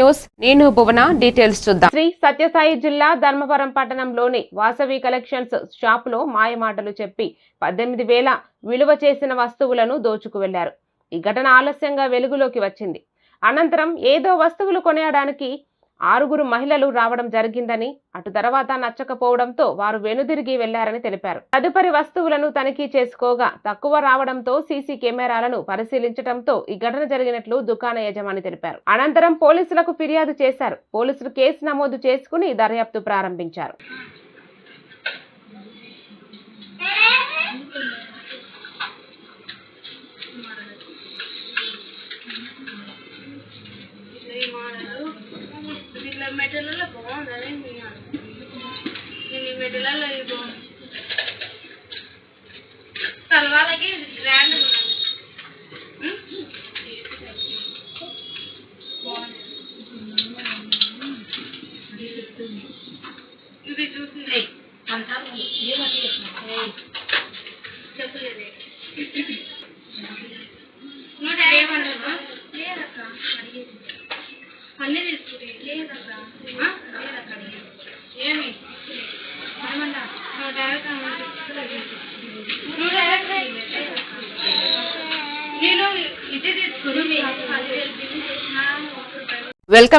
News నేను భువన details చూద్దాం. శ్రీ సత్యసాయి జిల్లా ధర్మవరం పట్టణంలోని వాసవి కలెక్షన్స్ షాపులో మాయమాటలు చెప్పి 18,000 విలువ చేసిన వస్తువులను దోచుకు వెళ్లారు. ఈ ఘటన ఆలస్యంగా వెలుగులోకి వచ్చింది. అనంతరం ఏదో వస్తువులు కొనేయడానికి 6 మహిళలు రావడం జరిగిందని, అటు తర్వాత నచ్చకపోవడంతో వారు వెనుదిరిగి వెళ్లారని తెలిపారు. తదుపరి వస్తువులను తనిఖీ చేసుకోగా తక్కువ రావడంతో సీసీ కెమెరాలను పరిశీలించడంతో ఈ ఘటన జరిగినట్లు దుకాణ యజమాని తెలిపారు. అనంతరం పోలీసులకు ఫిర్యాదు చేశారు. పోలీసులు కేసు నమోదు చేసుకుని దర్యాప్తు ప్రారంభించారు. మెటీరియల్ బాగుందని నేను ఈ మెటీరియల్ సల్వార్కి గ్రాండ్ ఇది చూసి చెప్పలేదు అన్నీ తీసుకుని లేదక్క ఏమి నేను ఇది తీసుకుని వెల్కమ్.